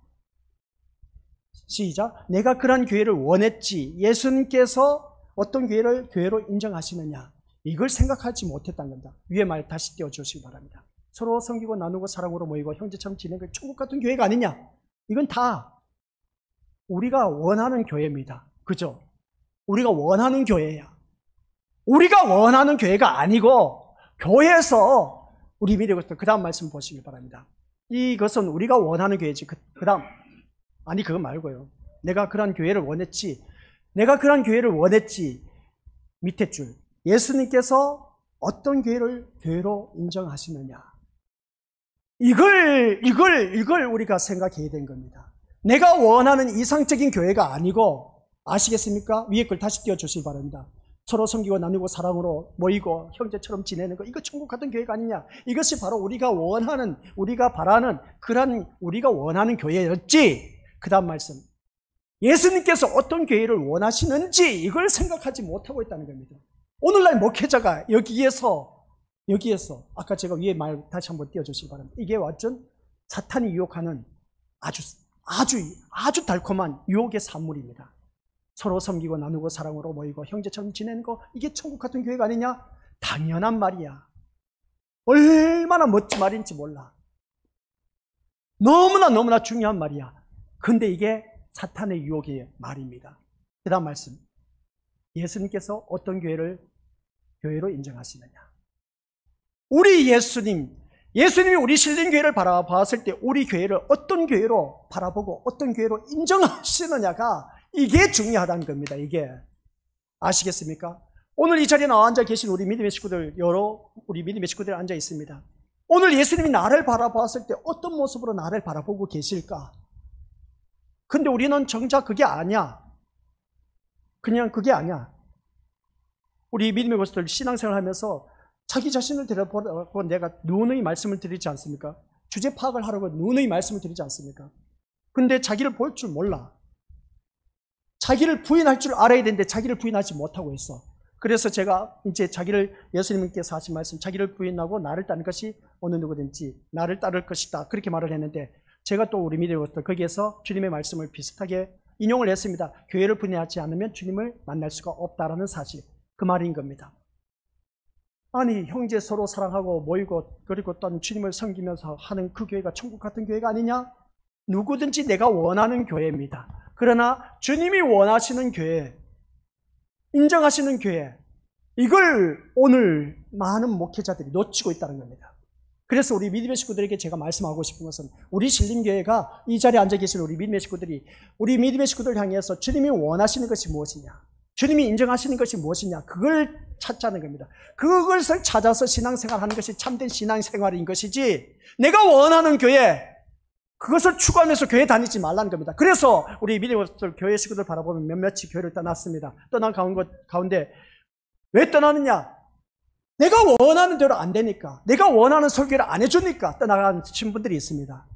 시작. 내가 그런 교회를 원했지, 예수님께서 어떤 교회를 교회로 인정하시느냐? 이걸 생각하지 못했다는 겁니다. 위에 말 다시 띄워주시기 바랍니다. 서로 섬기고 나누고 사랑으로 모이고 형제처럼 지내는 게 천국 같은 교회가 아니냐? 이건 다 우리가 원하는 교회입니다. 그죠? 우리가 원하는 교회야. 우리가 원하는 교회가 아니고 교회에서 우리 믿음의 그 다음 말씀 보시기 바랍니다. 이것은 우리가 원하는 교회지. 그 다음, 아니 그거 말고요. 내가 그런 교회를 원했지. 밑에 줄. 예수님께서 어떤 교회를 교회로 인정하시느냐. 이걸 우리가 생각해야 되는 겁니다. 내가 원하는 이상적인 교회가 아니고, 아시겠습니까? 위에 걸 다시 띄워주시기 바랍니다. 서로 섬기고 나누고 사랑으로 모이고 형제처럼 지내는 거, 이거 천국 같은 교회가 아니냐? 이것이 바로 우리가 원하는, 우리가 바라는 그런 우리가 원하는 교회였지. 그 다음 말씀, 예수님께서 어떤 교회를 원하시는지 이걸 생각하지 못하고 있다는 겁니다. 오늘날 목회자가 여기에서 아까 제가 위에 말 다시 한번 띄워주시기 바랍니다. 이게 완전 사탄이 유혹하는 아주 달콤한 유혹의 산물입니다. 서로 섬기고 나누고 사랑으로 모이고 형제처럼 지내는 거, 이게 천국 같은 교회가 아니냐? 당연한 말이야. 얼마나 멋진 말인지 몰라. 너무나 중요한 말이야. 근데 이게 사탄의 유혹의 말입니다. 그 다음 말씀, 예수님께서 어떤 교회를 교회로 인정하시느냐? 우리 예수님이 우리 신림교회를 바라봤을 때 우리 교회를 어떤 교회로 바라보고 어떤 교회로 인정하시느냐가, 이게 중요하다는 겁니다. 이게 아시겠습니까? 오늘 이 자리에 나와 앉아 계신 우리 믿음의 식구들, 우리 믿음의 식구들 앉아 있습니다. 오늘 예수님이 나를 바라봤을 때 어떤 모습으로 나를 바라보고 계실까? 근데 우리는 정작 그게 아니야. 그냥 그게 아니야. 우리 믿음의 모습들 신앙생활 하면서 자기 자신을 들여보고 내가 누누이 말씀을 드리지 않습니까? 주제 파악을 하려고 누누이 말씀을 드리지 않습니까? 근데 자기를 볼 줄 몰라. 자기를 부인할 줄 알아야 되는데 자기를 부인하지 못하고 있어. 그래서 제가 이제 예수님께서 하신 말씀, 자기를 부인하고 나를 따르는 것이 어느 누구든지 나를 따를 것이다, 그렇게 말을 했는데, 제가 또 우리 믿음의 모습들 거기에서 주님의 말씀을 비슷하게 인용을 했습니다. 교회를 분해하지 않으면 주님을 만날 수가 없다라는 사실, 그 말인 겁니다. 아니, 형제 서로 사랑하고 모이고 그리고 또 주님을 섬기면서 하는 그 교회가 천국 같은 교회가 아니냐? 누구든지 내가 원하는 교회입니다. 그러나 주님이 원하시는 교회, 인정하시는 교회, 이걸 오늘 많은 목회자들이 놓치고 있다는 겁니다. 그래서 우리 믿음의 식구들에게 제가 말씀하고 싶은 것은, 우리 신림교회가 이 자리에 앉아 계신 우리 믿음의 식구들이 우리 믿음의 식구들을 향해서 주님이 원하시는 것이 무엇이냐, 주님이 인정하시는 것이 무엇이냐, 그걸 찾자는 겁니다. 그것을 찾아서 신앙생활하는 것이 참된 신앙생활인 것이지, 내가 원하는 교회, 그것을 추구하면서 교회 다니지 말라는 겁니다. 그래서 우리 믿음의 교회 식구들 바라보면 몇몇이 교회를 떠났습니다. 떠난 가운데 왜 떠나느냐? 내가 원하는 대로 안 되니까, 내가 원하는 설교를 안 해주니까 떠나간 분들이 있습니다.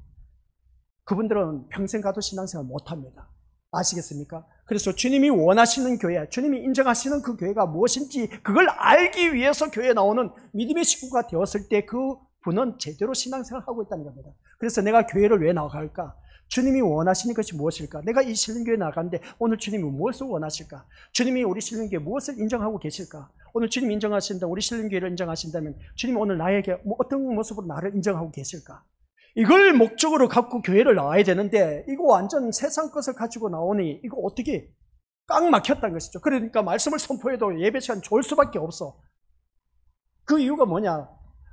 그분들은 평생 가도 신앙생활 못합니다. 아시겠습니까? 그래서 주님이 원하시는 교회, 주님이 인정하시는 그 교회가 무엇인지 그걸 알기 위해서 교회에 나오는 믿음의 식구가 되었을 때 그 분은 제대로 신앙생활을 하고 있다는 겁니다. 그래서 내가 교회를 왜 나갈까? 주님이 원하시는 것이 무엇일까? 내가 이 신림교회 나가는데 오늘 주님이 무엇을 원하실까? 주님이 우리 신림교회 무엇을 인정하고 계실까? 오늘 주님 인정하신다, 우리 신림교회를 인정하신다면 주님이 오늘 나에게 어떤 모습으로 나를 인정하고 계실까? 이걸 목적으로 갖고 교회를 나와야 되는데 이거 완전 세상 것을 가지고 나오니 이거 어떻게 꽉 막혔다는 것이죠. 그러니까 말씀을 선포해도 예배 시간 좋을 수밖에 없어. 그 이유가 뭐냐?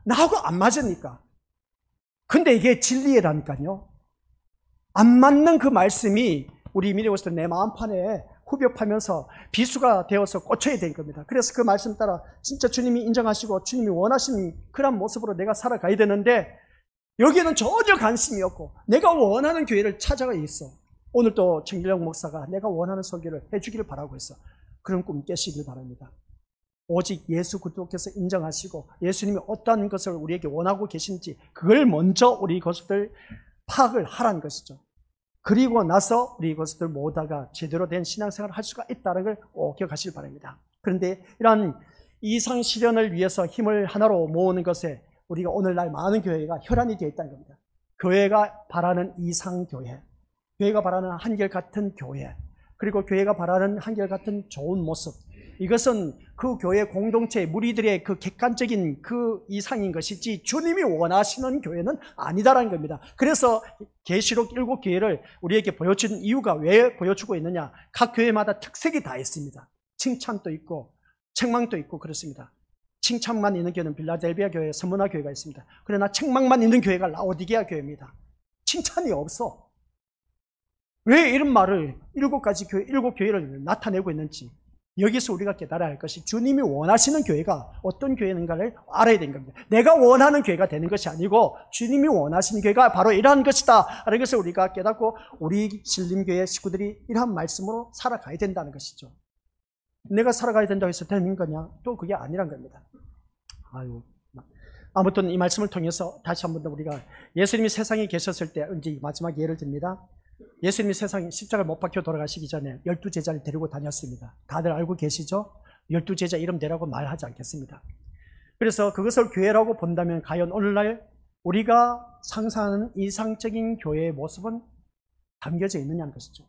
나하고 안 맞으니까. 근데 이게 진리라니까요. 안 맞는 그 말씀이 우리 미래오스터 내 마음판에 후벼파면서 비수가 되어서 꽂혀야 될 겁니다. 그래서 그 말씀 따라 진짜 주님이 인정하시고 주님이 원하시는 그런 모습으로 내가 살아가야 되는데 여기에는 전혀 관심이 없고 내가 원하는 교회를 찾아가 있어. 오늘 또 정길영 목사가 내가 원하는 설교를 해주기를 바라고 있어. 그런 꿈 깨시길 바랍니다. 오직 예수 그리스도께서 인정하시고 예수님이 어떠한 것을 우리에게 원하고 계신지 그걸 먼저 우리 이것들 파악을 하라는 것이죠. 그리고 나서 우리 이것들 모두가 제대로 된 신앙생활을 할 수가 있다는 걸 꼭 기억하시길 바랍니다. 그런데 이러한 이상 실현을 위해서 힘을 하나로 모으는 것에 우리가 오늘날 많은 교회가 혈안이 되어 있다는 겁니다. 교회가 바라는 이상교회, 교회가 바라는 한결같은 교회, 그리고 교회가 바라는 한결같은 좋은 모습, 이것은 그 교회 공동체 무리들의 그 객관적인 그 이상인 것이지 주님이 원하시는 교회는 아니다라는 겁니다. 그래서 계시록 7교회를 우리에게 보여준 이유가 왜 보여주고 있느냐? 각 교회마다 특색이 다 있습니다. 칭찬도 있고 책망도 있고 그렇습니다. 칭찬만 있는 교회는 빌라델비아 교회, 서문화 교회가 있습니다. 그러나 책망만 있는 교회가 라오디게아 교회입니다. 칭찬이 없어. 왜 이런 말을 7가지 교회, 7교회를 나타내고 있는지 여기서 우리가 깨달아야 할 것이 주님이 원하시는 교회가 어떤 교회인가를 알아야 되는 겁니다. 내가 원하는 교회가 되는 것이 아니고 주님이 원하시는 교회가 바로 이러한 것이다 라는 것을 우리가 깨닫고 우리 신림교회 식구들이 이러한 말씀으로 살아가야 된다는 것이죠. 내가 살아가야 된다고 해서 되는 거냐? 또 그게 아니란 겁니다. 아무튼 이 말씀을 통해서 다시 한번 더 우리가 예수님이 세상에 계셨을 때 이제 마지막 예를 듭니다. 예수님이 세상에 십자가를 못 박혀 돌아가시기 전에 12제자를 데리고 다녔습니다. 다들 알고 계시죠? 12제자 이름 대라고 말하지 않겠습니다. 그래서 그것을 교회라고 본다면 과연 오늘날 우리가 상상하는 이상적인 교회의 모습은 담겨져 있느냐는 것이죠.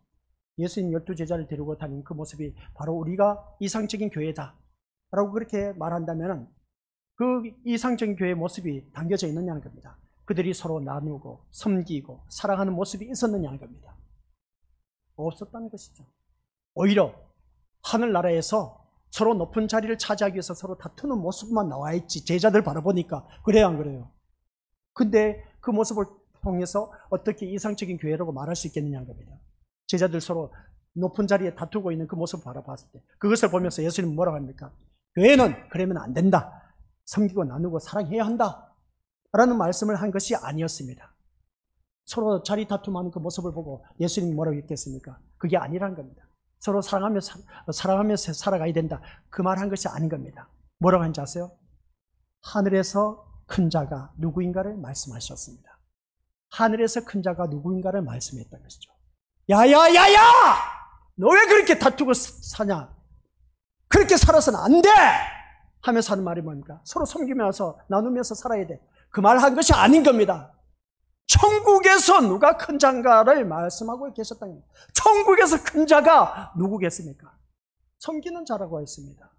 예수님 12제자를 데리고 다닌 그 모습이 바로 우리가 이상적인 교회다 라고 그렇게 말한다면 그 이상적인 교회의 모습이 담겨져 있느냐는 겁니다. 그들이 서로 나누고 섬기고 사랑하는 모습이 있었느냐는 겁니다. 없었다는 것이죠. 오히려 하늘나라에서 서로 높은 자리를 차지하기 위해서 서로 다투는 모습만 나와 있지 제자들 바라보니까 그래요 안 그래요? 근데 그 모습을 통해서 어떻게 이상적인 교회라고 말할 수 있겠느냐는 겁니다. 제자들 서로 높은 자리에 다투고 있는 그 모습을 바라봤을 때 그것을 보면서 예수님은 뭐라고 합니까? 교회는 그러면 안 된다. 섬기고 나누고 사랑해야 한다 라는 말씀을 한 것이 아니었습니다. 서로 자리 다툼하는 그 모습을 보고 예수님이 뭐라고 했겠습니까? 그게 아니란 겁니다. 서로 사랑하면서 살아가야 된다. 그 말 한 것이 아닌 겁니다. 뭐라고 한지 아세요? 하늘에서 큰 자가 누구인가를 말씀하셨습니다. 하늘에서 큰 자가 누구인가를 말씀했다는 것이죠. 야야야야! 너 왜 그렇게 다투고 사냐? 그렇게 살아서는 안 돼! 하면서 하는 말이 뭡니까? 서로 섬기면서 나누면서 살아야 돼. 그 말 한 것이 아닌 겁니다. 천국에서 누가 큰 자인가를 말씀하고 계셨다는 겁니다. 천국에서 큰 자가 누구겠습니까? 섬기는 자라고 했습니다.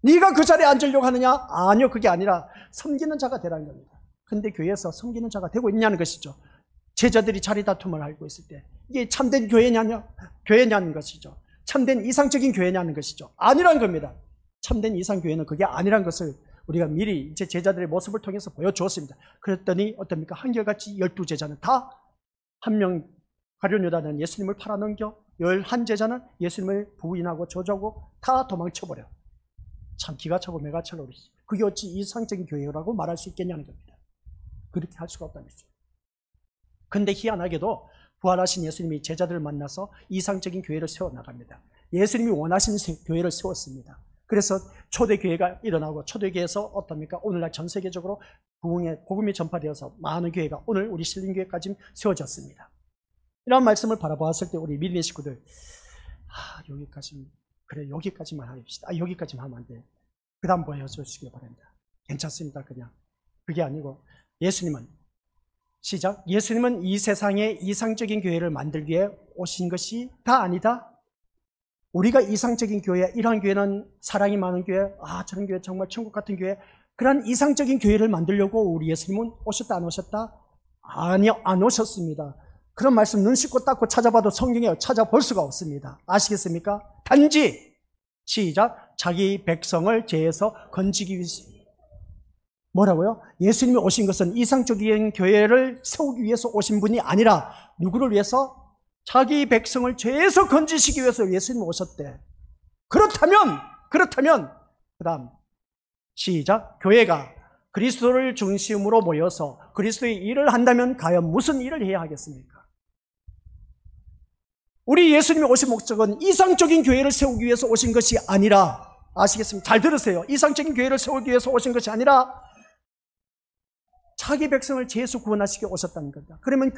네가 그 자리에 앉으려고 하느냐? 아니요, 그게 아니라 섬기는 자가 되라는 겁니다. 근데 교회에서 섬기는 자가 되고 있냐는 것이죠. 제자들이 자리 다툼을 알고 있을 때 이게 참된 교회냐는 것이죠. 참된 이상적인 교회냐는 것이죠. 아니란 겁니다. 참된 이상교회는 그게 아니란 것을 우리가 미리 이제 제자들의 모습을 통해서 보여주었습니다. 그랬더니 어떻습니까? 한결같이 12제자는 다 한 명 가룟 유다는 예수님을 팔아넘겨 11제자는 예수님을 부인하고 저주하고 다 도망쳐버려. 참 기가 차고 매가 차고 그러지. 그게 어찌 이상적인 교회라고 말할 수 있겠냐는 겁니다. 그렇게 할 수가 없다는 거죠. 근데 희한하게도 부활하신 예수님이 제자들을 만나서 이상적인 교회를 세워나갑니다. 예수님이 원하시는 교회를 세웠습니다. 그래서 초대교회가 일어나고 초대교회에서 어떻습니까? 오늘날 전 세계적으로 복음이 전파되어서 많은 교회가 오늘 우리 신림교회까지 세워졌습니다. 이런 말씀을 바라보았을 때 우리 믿음의 식구들, 여기까지, 그래, 여기까지만 합시다. 여기까지만 하면 안 돼. 그 다음 보여주시기 바랍니다. 괜찮습니다. 그냥. 그게 아니고, 예수님은, 시작. 예수님은 이 세상에 이상적인 교회를 만들기 위해 오신 것이 다 아니다. 우리가 이상적인 교회, 이러한 교회는 사랑이 많은 교회, 저런 교회 정말 천국 같은 교회, 그런 이상적인 교회를 만들려고 우리 예수님은 오셨다, 안 오셨다? 아니요, 안 오셨습니다. 그런 말씀 눈 씻고 닦고 찾아봐도 성경에 찾아볼 수가 없습니다. 아시겠습니까? 단지, 시작. 자기 백성을 죄에서 건지기 위해서. 뭐라고요? 예수님이 오신 것은 이상적인 교회를 세우기 위해서 오신 분이 아니라 누구를 위해서? 자기 백성을 죄에서 건지시기 위해서 예수님이 오셨대. 그렇다면 그 다음 시작. 교회가 그리스도를 중심으로 모여서 그리스도의 일을 한다면 과연 무슨 일을 해야 하겠습니까? 우리 예수님이 오신 목적은 이상적인 교회를 세우기 위해서 오신 것이 아니라, 아시겠습니까? 잘 들으세요. 이상적인 교회를 세우기 위해서 오신 것이 아니라 자기 백성을 죄에서 구원하시기 오셨다는 겁니다. 그러면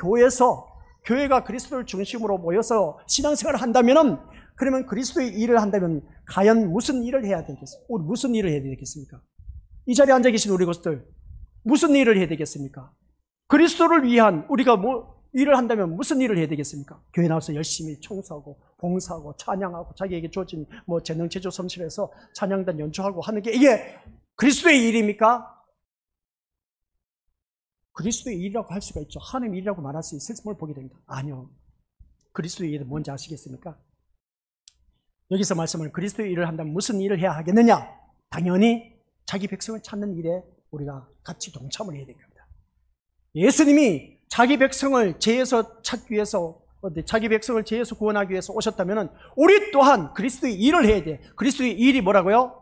교회가 그리스도를 중심으로 모여서 신앙생활을 한다면은, 그러면 그리스도의 일을 한다면 과연 무슨 일을 해야 되겠습니까? 우리 무슨 일을 해야 되겠습니까? 이 자리에 앉아 계신 우리 것들 무슨 일을 해야 되겠습니까? 그리스도를 위한 우리가 일을 한다면 무슨 일을 해야 되겠습니까? 교회 나와서 열심히 청소하고 봉사하고 찬양하고 자기에게 주어진 재능 제조 섬실에서 찬양단 연주하고 하는 게 이게 그리스도의 일입니까? 그리스도의 일이라고 할 수가 있죠. 하나님의 일이라고 말할 수 있을지를 보게 됩니다. 아니요. 그리스도의 일은 뭔지 아시겠습니까? 여기서 말씀을 그리스도의 일을 한다면 무슨 일을 해야 하겠느냐? 당연히 자기 백성을 찾는 일에 우리가 같이 동참을 해야 됩니다. 예수님이 자기 백성을 죄에서 찾기 위해서, 자기 백성을 죄에서 구원하기 위해서 오셨다면 우리 또한 그리스도의 일을 해야 돼. 그리스도의 일이 뭐라고요?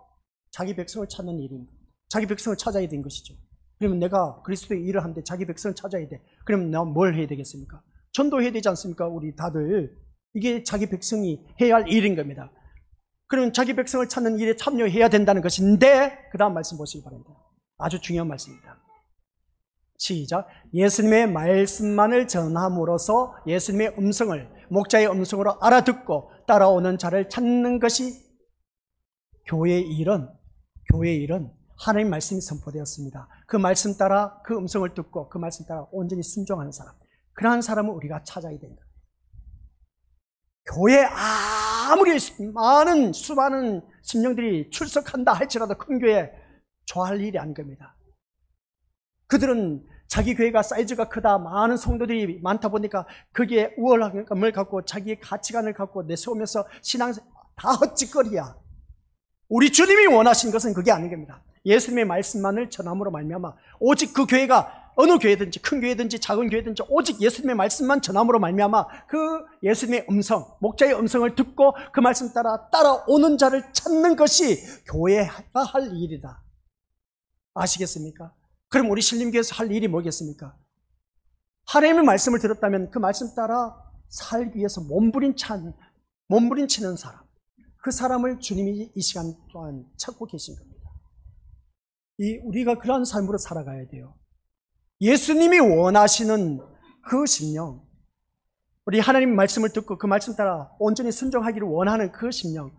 자기 백성을 찾는 일입니다. 자기 백성을 찾아야 되는 것이죠. 그러면 내가 그리스도의 일을 하는데 자기 백성을 찾아야 돼. 그러면 내가 뭘 해야 되겠습니까? 전도해야 되지 않습니까? 우리 다들. 이게 자기 백성이 해야 할 일인 겁니다. 그러면 자기 백성을 찾는 일에 참여해야 된다는 것인데, 그 다음 말씀 보시기 바랍니다. 아주 중요한 말씀입니다. 시작. 예수님의 말씀만을 전함으로써 예수님의 음성을, 목자의 음성으로 알아듣고 따라오는 자를 찾는 것이 교회의 일은 하나님 말씀이 선포되었습니다. 그 말씀 따라, 그 음성을 듣고 그 말씀 따라 온전히 순종하는 사람, 그러한 사람을 우리가 찾아야 된다. 교회에 아무리 수많은 심령들이 출석한다 할지라도 큰 교회에 좋아할 일이 아닌 겁니다. 그들은 자기 교회가 사이즈가 크다, 많은 성도들이 많다 보니까 거기에 우월감을 갖고 자기의 가치관을 갖고 내세우면서 신앙 다 헛짓거리야. 우리 주님이 원하신 것은 그게 아닌 겁니다. 예수님의 말씀만을 전함으로 말미암아 오직 그 교회가 어느 교회든지 큰 교회든지 작은 교회든지 오직 예수님의 말씀만 전함으로 말미암아 그 예수님의 음성, 목자의 음성을 듣고 그 말씀 따라오는 자를 찾는 것이 교회가 할 일이다. 아시겠습니까? 그럼 우리 신림교회에서 할 일이 뭐겠습니까? 하나님의 말씀을 들었다면 그 말씀 따라 살기 위해서 몸부림치는 사람, 그 사람을 주님이 이 시간 동안 찾고 계신 겁니다. 우리가 그러한 삶으로 살아가야 돼요. 예수님이 원하시는 그 심령, 우리 하나님 말씀을 듣고 그 말씀 따라 온전히 순종하기를 원하는 그 심령,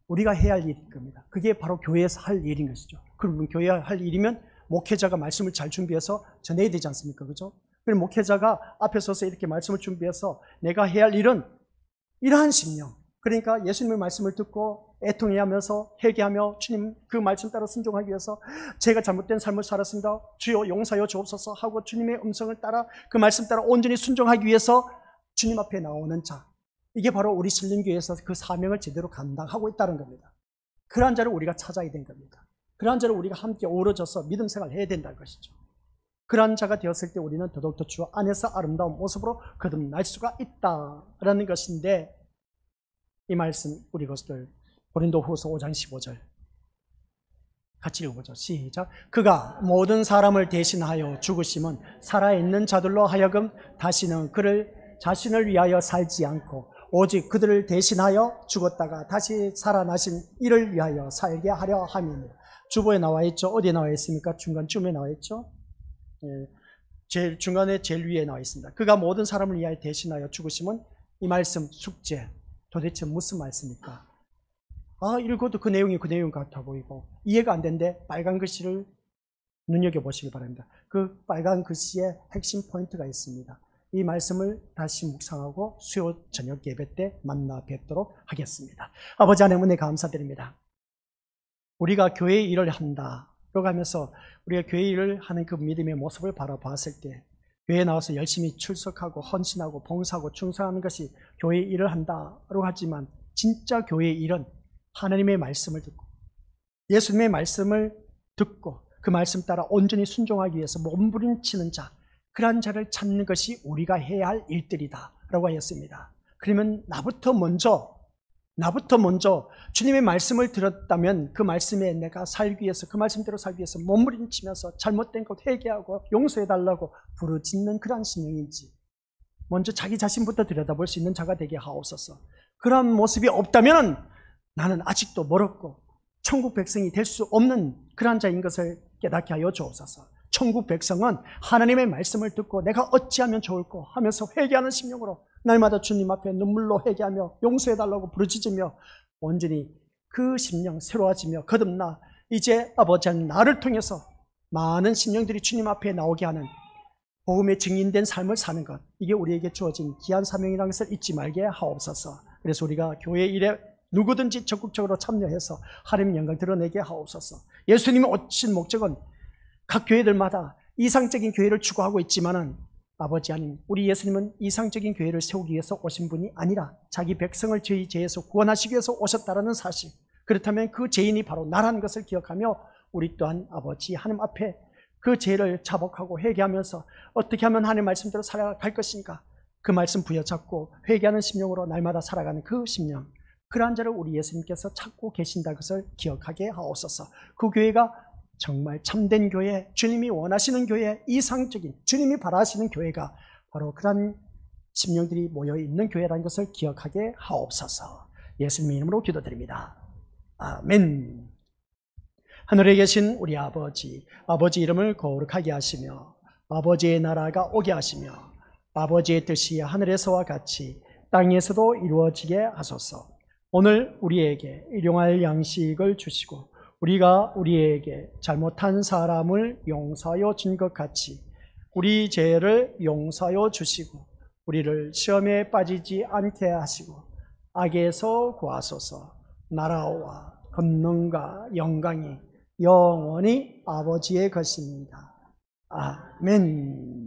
우리가 해야 할 일일 겁니다. 그게 바로 교회에서 할 일인 것이죠. 그러면 교회가 할 일이면 목회자가 말씀을 잘 준비해서 전해야 되지 않습니까? 그죠? 그럼 목회자가 앞에 서서 이렇게 말씀을 준비해서 내가 해야 할 일은 이러한 심령, 그러니까 예수님의 말씀을 듣고 애통해하면서 회개하며 주님 그 말씀 따라 순종하기 위해서 제가 잘못된 삶을 살았습니다. 주여 용서하여 주옵소서 하고 주님의 음성을 따라 그 말씀 따라 온전히 순종하기 위해서 주님 앞에 나오는 자, 이게 바로 우리 신림교회에서 그 사명을 제대로 감당하고 있다는 겁니다. 그러한 자를 우리가 찾아야 된 겁니다. 그러한 자를 우리가 함께 어우러져서 믿음 생활을 해야 된다는 것이죠. 그러한 자가 되었을 때 우리는 더더욱더 주 안에서 아름다운 모습으로 거듭날 수가 있다라는 것인데, 이 말씀 우리 것들 고린도후서 5장 15절 같이 읽어보죠. 시작. 그가 모든 사람을 대신하여 죽으심은 살아있는 자들로 하여금 다시는 그를 자신을 위하여 살지 않고 오직 그들을 대신하여 죽었다가 다시 살아나신 이를 위하여 살게 하려 함이니라. 주보에 나와 있죠. 어디에 나와 있습니까? 중간쯤에 나와 있죠. 제일 중간에 제일 위에 나와 있습니다. 그가 모든 사람을 위하여 대신하여 죽으심은 이 말씀 숙제. 도대체 무슨 말씀입니까? 읽어도 그 내용이 그 내용 같아 보이고 이해가 안 되는데 빨간 글씨를 눈여겨보시기 바랍니다. 그 빨간 글씨에 핵심 포인트가 있습니다. 이 말씀을 다시 묵상하고 수요 저녁 예배 때 만나 뵙도록 하겠습니다. 아버지 하나님 은혜 감사드립니다. 우리가 교회 일을 한다 라고 하면서 우리가 교회 일을 하는 그 믿음의 모습을 바라봤을 때 교회에 나와서 열심히 출석하고 헌신하고 봉사하고 충성하는 것이 교회 일을 한다라고 하지만 진짜 교회 일은 하나님의 말씀을 듣고 예수님의 말씀을 듣고 그 말씀 따라 온전히 순종하기 위해서 몸부림치는 자, 그러한 자를 찾는 것이 우리가 해야 할 일들이다 라고 하였습니다. 그러면 나부터 먼저 주님의 말씀을 들었다면 그 말씀에 내가 살기 위해서 그 말씀대로 살기 위해서 몸부림치면서 잘못된 것 회개하고 용서해달라고 부르짖는 그러한 심령인지 먼저 자기 자신부터 들여다볼 수 있는 자가 되게 하옵소서. 그런 모습이 없다면 나는 아직도 멀었고 천국 백성이 될 수 없는 그러한 자인 것을 깨닫게 하여 주옵소서. 천국 백성은 하나님의 말씀을 듣고 내가 어찌하면 좋을까 하면서 회개하는 심령으로 날마다 주님 앞에 눈물로 회개하며 용서해달라고 부르짖으며 온전히 그 심령 새로워지며 거듭나 이제 아버지 하나님 나를 통해서 많은 심령들이 주님 앞에 나오게 하는 복음에 증인된 삶을 사는 것, 이게 우리에게 주어진 귀한 사명이라는 것을 잊지 말게 하옵소서. 그래서 우리가 교회 일에 누구든지 적극적으로 참여해서 하나님의 영광 드러내게 하옵소서. 예수님이 오신 목적은 각 교회들마다 이상적인 교회를 추구하고 있지만은 아버지 하나님, 우리 예수님은 이상적인 교회를 세우기 위해서 오신 분이 아니라 자기 백성을 저희 죄에서 구원하시기 위해서 오셨다라는 사실, 그렇다면 그 죄인이 바로 나라는 것을 기억하며 우리 또한 아버지 하나님 앞에 그 죄를 자복하고 회개하면서 어떻게 하면 하나님의 말씀대로 살아갈 것인가, 그 말씀 부여잡고 회개하는 심령으로 날마다 살아가는 그 심령, 그러한 자를 우리 예수님께서 찾고 계신다 것을 기억하게 하옵소서. 그 교회가 정말 참된 교회, 주님이 원하시는 교회, 이상적인 주님이 바라시는 교회가 바로 그런 심령들이 모여있는 교회라는 것을 기억하게 하옵소서. 예수님의 이름으로 기도드립니다. 아멘. 하늘에 계신 우리 아버지, 아버지 이름을 거룩하게 하시며 아버지의 나라가 오게 하시며 아버지의 뜻이 하늘에서와 같이 땅에서도 이루어지게 하소서. 오늘 우리에게 일용할 양식을 주시고 우리가 우리에게 잘못한 사람을 용서하여 준 것 같이 우리 죄를 용서하여 주시고 우리를 시험에 빠지지 않게 하시고 악에서 구하소서. 나라와 권능과 영광이 영원히 아버지의 것입니다. 아멘.